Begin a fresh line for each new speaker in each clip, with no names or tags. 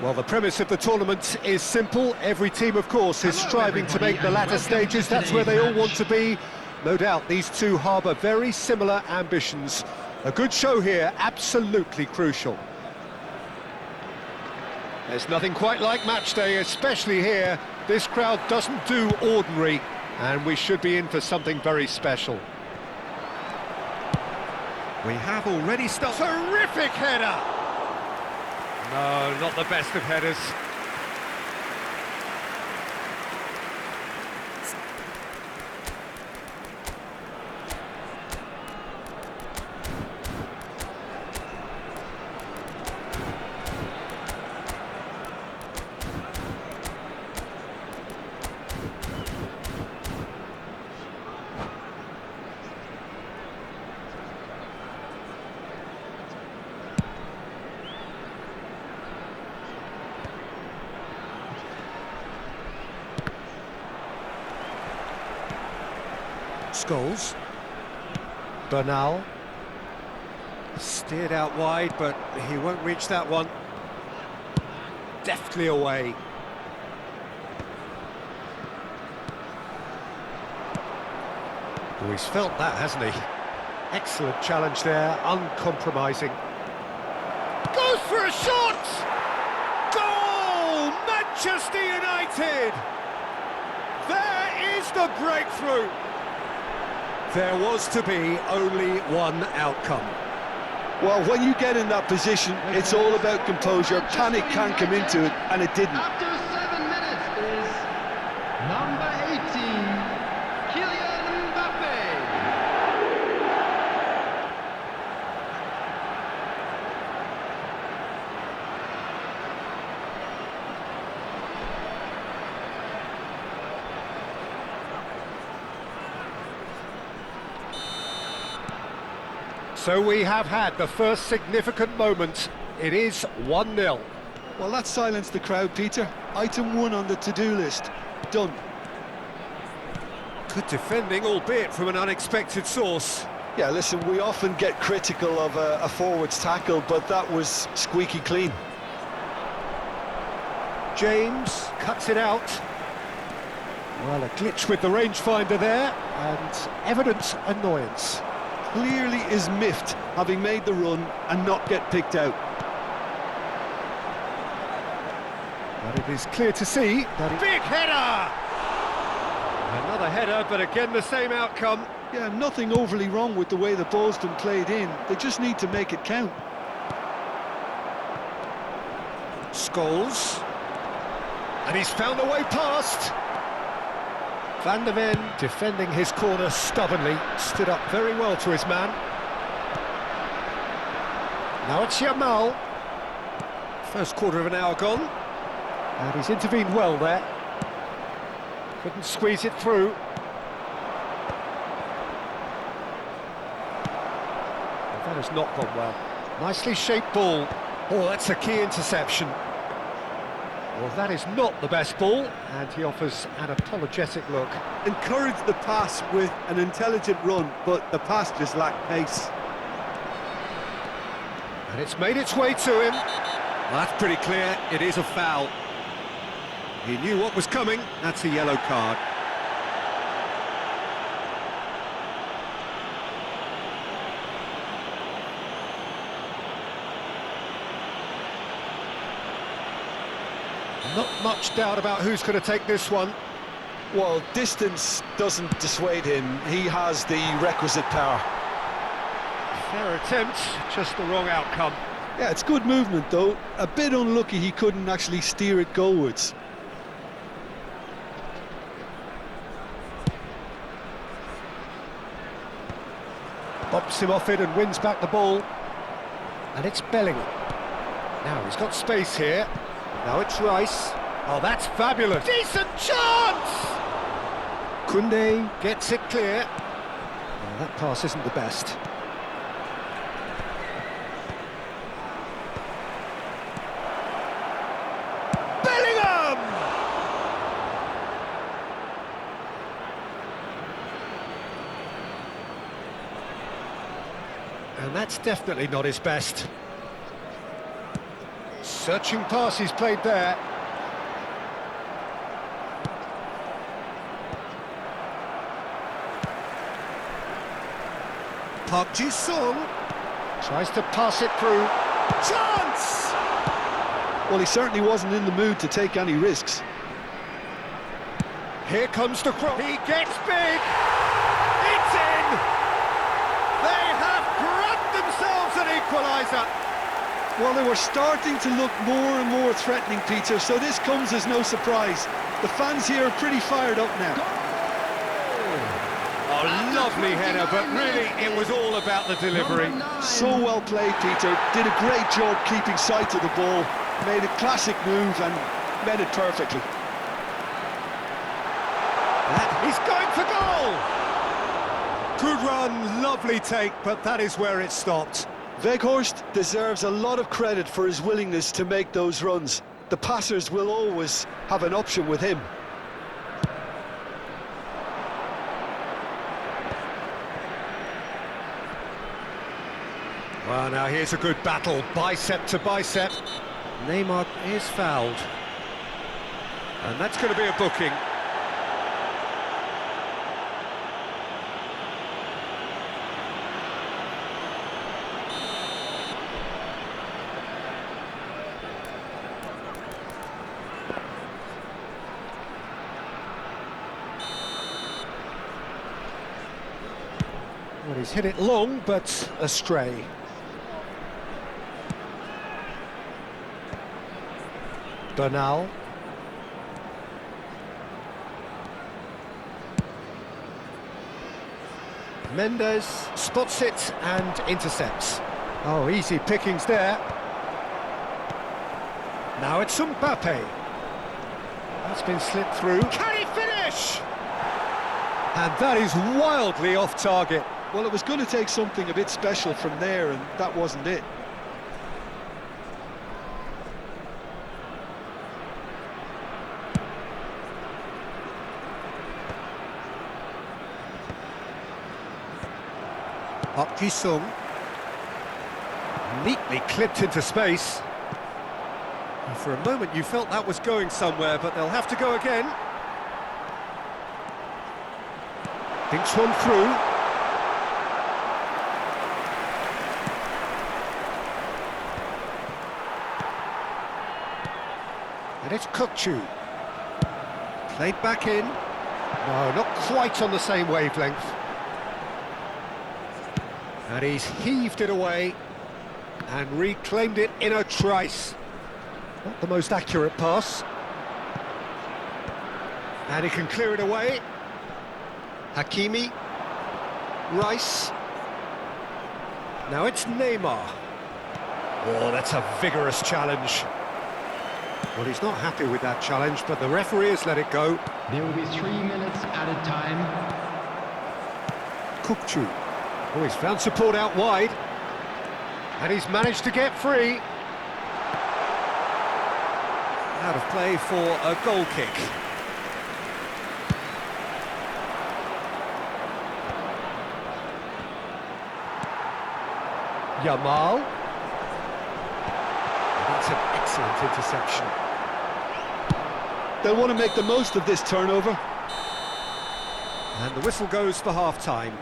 Well, the premise of the tournament is simple. Every team, of course, is striving to make the latter stages. That's where they all want to be. No doubt these two harbour very similar ambitions. A good show here, absolutely crucial. There's nothing quite like match day, especially here. This crowd doesn't do ordinary, and we should be in for something very special. We have already started. Terrific header! No, not the best of headers. Scholes. Bernal. Steered out wide, but he won't reach that one. Deftly away. Oh, he's felt that, hasn't he? Excellent challenge there, uncompromising. Goes for a shot! Goal! Manchester United! There is the breakthrough! There was to be only one outcome.
Well, when you get in that position, it's all about composure. Panic can't come into it, and it didn't.
After 7 minutes is number 18, Kylian Mbappe.
So we have had the first significant moment. It is 1-0.
Well, that silenced the crowd, Peter. Item 1 on the to-do list. Done.
Good defending, albeit from an unexpected source.
Yeah, listen, we often get critical of a forward's tackle, but that was squeaky clean.
James cuts it out. Well, a glitch with the rangefinder there, and evident annoyance.
Clearly is miffed, having made the run and not get picked out.
But it is clear to see that big header! Another header, but again the same outcome.
Yeah, nothing overly wrong with the way the ball's been played in. They just need to make it count.
Scholes. And he's found a way past. Van der Ven, defending his corner stubbornly, stood up very well to his man. Now it's Yamal. First quarter of an hour gone. And he's intervened well there. Couldn't squeeze it through. Well, that has not gone well. Nicely shaped ball. Oh, that's a key interception. Well, that is not the best ball, and he offers an apologetic look.
Encouraged the pass with an intelligent run, but the pass just lacked pace.
And it's made its way to him. Well, that's pretty clear, it is a foul. He knew what was coming, that's a yellow card. Not much doubt about who's going to take this one.
Well, distance doesn't dissuade him. He has the requisite power.
Fair attempt, just the wrong outcome.
Yeah, it's good movement, though. A bit unlucky he couldn't actually steer it goalwards.
Bumps him off it and wins back the ball. And it's Bellingham. Now he's got space here. Now it's Rice. Oh, that's fabulous. Decent chance! Koundé gets it clear. Well, that pass isn't the best. Bellingham! And that's definitely not his best. Searching pass he's played there. Park Ji-sung tries to pass it through. Chance!
Well, he certainly wasn't in the mood to take any risks.
Here comes the cross. He gets big. It's in. They have grabbed themselves an equaliser.
Well, they were starting to look more and more threatening, Peter, so this comes as no surprise. The fans here are pretty fired up now.
Oh, lovely header, but really it was all about the delivery.
So well played, Peter. Did a great job keeping sight of the ball. Made a classic move and met it perfectly.
He's going for goal! Good run, lovely take, but that is where it stopped.
Weghorst deserves a lot of credit for his willingness to make those runs. The passers will always have an option with him.
Well, now here's a good battle, bicep to bicep. Neymar is fouled. And that's going to be a booking. Well, he's hit it long, but astray. Bernal. Mendes spots it and intercepts. Oh, easy pickings there. Now it's Mbappe. That's been slipped through. Can he finish? And that is wildly off target.
Well, it was going to take something a bit special from there, and that wasn't it.
Park Ji-sung. Neatly clipped into space. And for a moment you felt that was going somewhere, but they'll have to go again. Thinks one through. And it's Kukçu. Played back in. No, not quite on the same wavelength. And he's heaved it away and reclaimed it in a trice. Not the most accurate pass. And he can clear it away. Hakimi. Rice. Now it's Neymar. Oh, that's a vigorous challenge. Well, he's not happy with that challenge, but the referee has let it go.
There will be 3 minutes added time.
Kukçu. Oh, he's found support out wide. And he's managed to get free. Out of play for a goal kick. Yamal. That's an excellent interception.
They'll want to make the most of this turnover.
And the whistle goes for half-time.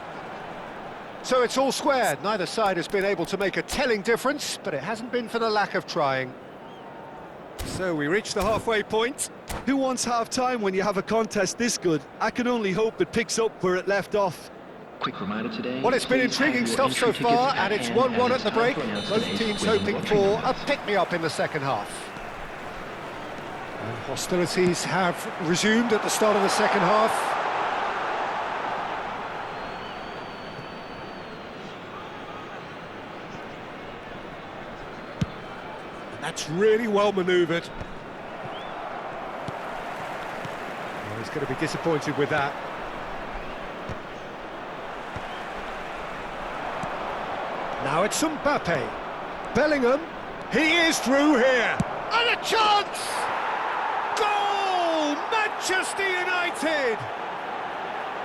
So it's all square. Neither side has been able to make a telling difference, but it hasn't been for the lack of trying. So we reach the halfway point.
Who wants half-time when you have a contest this good? I can only hope it picks up where it left off.
Quick reminder today.
Well, it's been intriguing stuff so far, and it's 1-1 at the break. Both teams hoping for a pick-me-up in the second half. And hostilities have resumed at the start of the second half. That's really well manoeuvred. Well, he's going to be disappointed with that. Now it's Mbappe. Bellingham. He is through here. And a chance! Goal! Manchester United!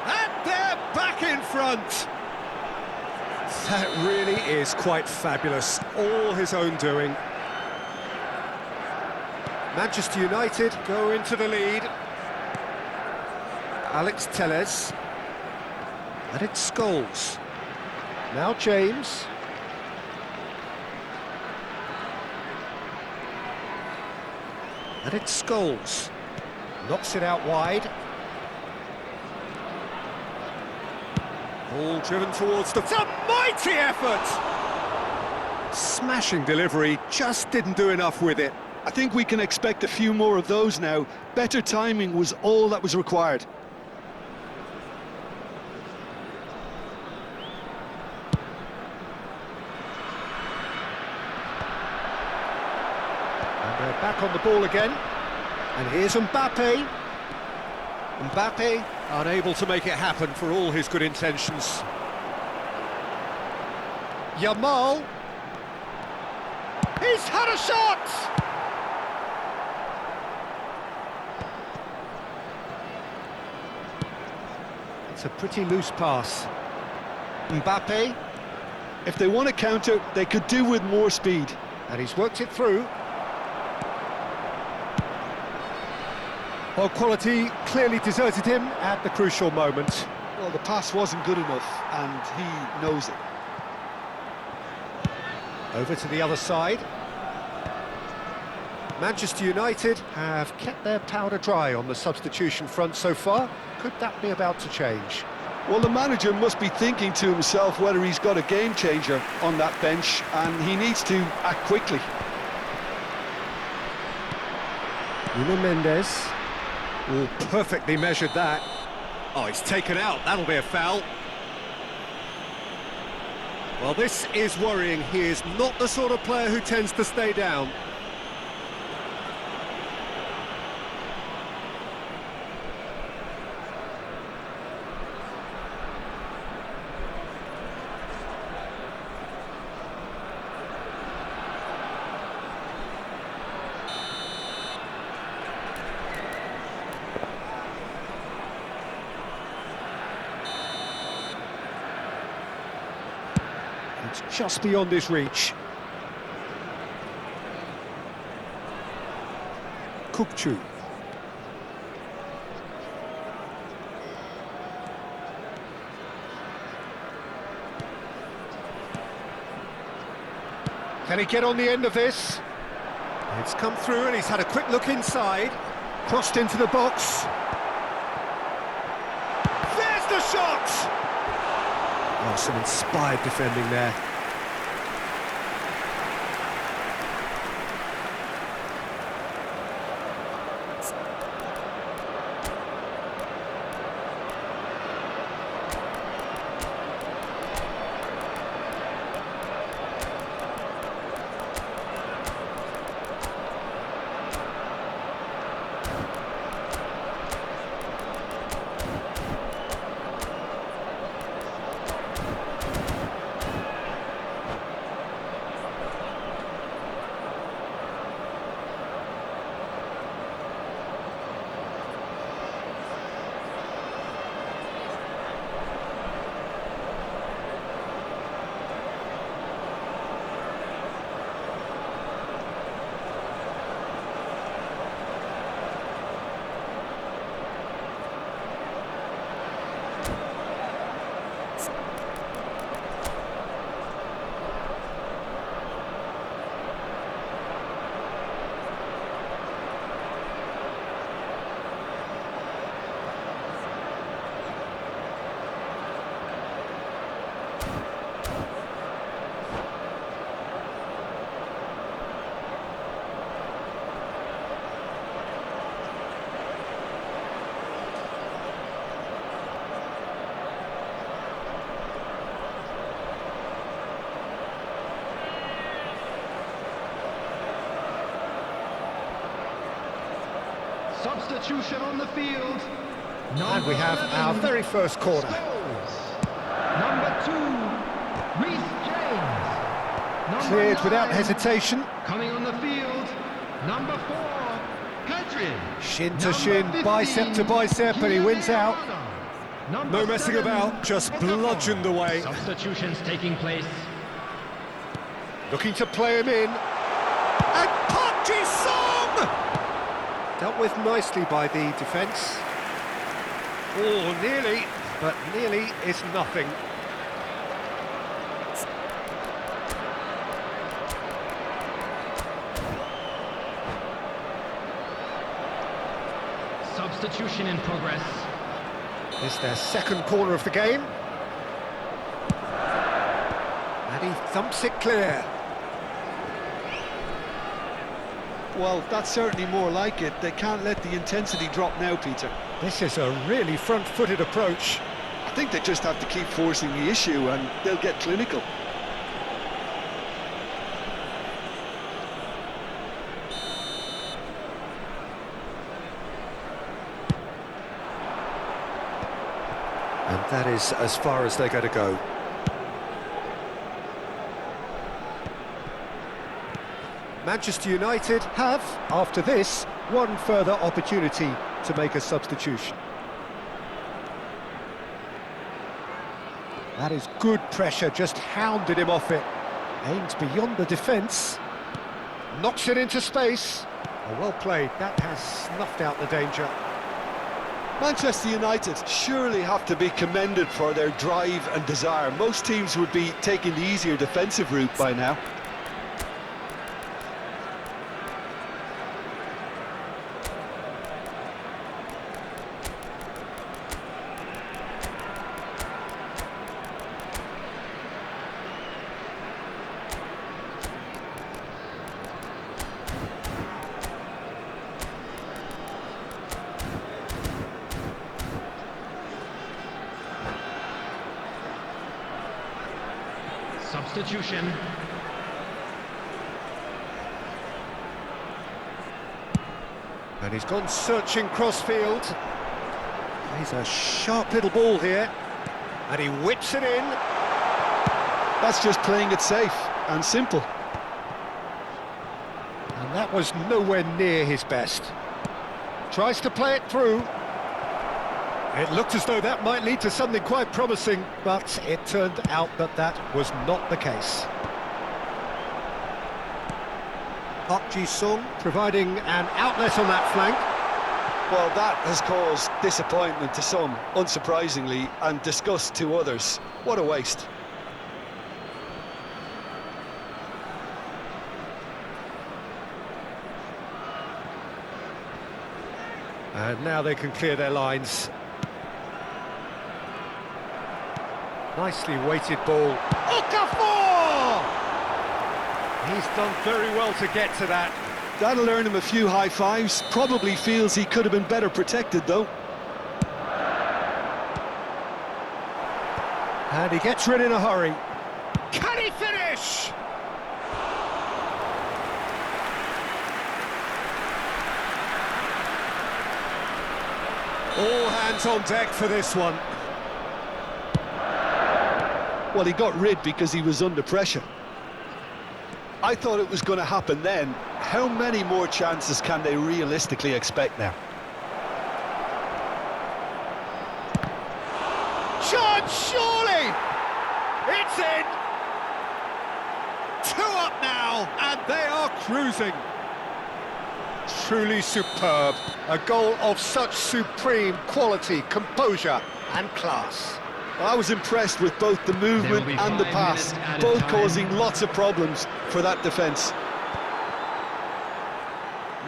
And they're back in front. That really is quite fabulous. All his own doing. Manchester United go into the lead. Alex Telles. And it's Scholes. Now James. And it's Scholes. Knocks it out wide. Ball driven towards the... It's a mighty effort! Smashing delivery, just didn't do enough with it.
I think we can expect a few more of those now. Better timing was all that was required.
And they're back on the ball again. And here's Mbappe. Mbappe unable to make it happen for all his good intentions. Yamal. He's had a shot! It's a pretty loose pass. Mbappe.
If they want to counter, they could do with more speed.
And he's worked it through. Well, quality clearly deserted him at the crucial moment.
Well, the pass wasn't good enough, and he knows it.
Over to the other side. Manchester United have kept their powder dry on the substitution front so far. Could that be about to change?
Well, the manager must be thinking to himself whether he's got a game changer on that bench, and he needs to act quickly.
Nuno Mendes. Oh, perfectly measured that. Oh, he's taken out. That'll be a foul. Well, this is worrying. He is not the sort of player who tends to stay down. It's just beyond his reach. Kukçu. Can he get on the end of this? It's come through and he's had a quick look inside. Crossed into the box. There's the shot! Oh, some inspired defending there.
Substitution on the field.
And we have our very first corner.
Number 2, Reece James. Number
Cleared
9,
without hesitation.
coming on the field, number 4, Pedri.
Shin to shin, bicep to bicep, and he wins out. No messing about, just bludgeoned away.
Substitutions taking place.
Looking to play him in. And Park Ji-sung! Dealt with nicely by the defence. Oh, nearly, but nearly is nothing.
Substitution in progress.
It's their second corner of the game. And he thumps it clear.
Well, that's certainly more like it. They can't let the intensity drop now, Peter.
This is a really front-footed approach.
I think they just have to keep forcing the issue and they'll get clinical.
And that is as far as they're going to go. Manchester United have, after this, one further opportunity to make a substitution. That is good pressure, just hounded him off it. Aims beyond the defence. Knocks it into space. Oh, well played, that has snuffed out the danger.
Manchester United surely have to be commended for their drive and desire. Most teams would be taking the easier defensive route by now.
Substitution.
And he's gone searching crossfield. He's a sharp little ball here. And he whips it in.
That's just playing it safe and simple.
And that was nowhere near his best. Tries to play it through. It looked as though that might lead to something quite promising, but it turned out that that was not the case. Park Ji-sung providing an outlet on that flank.
Well, that has caused disappointment to some, unsurprisingly, and disgust to others. What a waste.
And now they can clear their lines. Nicely weighted ball. Okafor! He's done very well to get to that.
That'll earn him a few high fives. Probably feels he could have been better protected, though.
And he gets rid in a hurry. Can he finish? All hands on deck for this one.
Well, he got rid because he was under pressure. I thought it was going to happen then. How many more chances can they realistically expect now?
Chance, surely! It's in! 2 up now, and they are cruising. Truly superb. A goal of such supreme quality, composure and class.
I was impressed with both the movement and the pass, both causing lots of problems for that defence.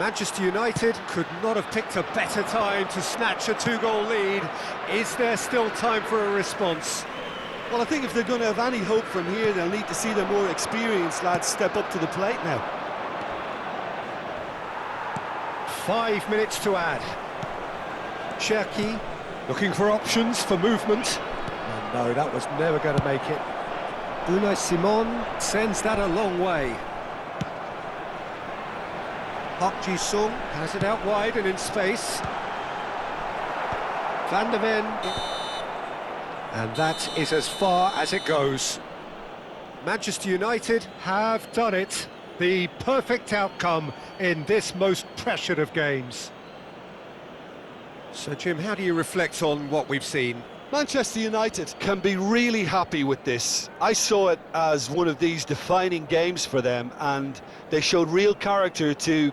Manchester United could not have picked a better time to snatch a 2-goal lead. Is there still time for a response?
Well, I think if they're going to have any hope from here, they'll need to see the more experienced lads step up to the plate now.
5 minutes to add. Cherki looking for options for movement. Oh, no, that was never going to make it. Unai Simon sends that a long way. Park Ji-sung has it out wide and in space. Van der Ven. And that is as far as it goes. Manchester United have done it. The perfect outcome in this most pressured of games. So, Jim, how do you reflect on what we've seen?
Manchester United can be really happy with this. I saw it as one of these defining games for them, and they showed real character to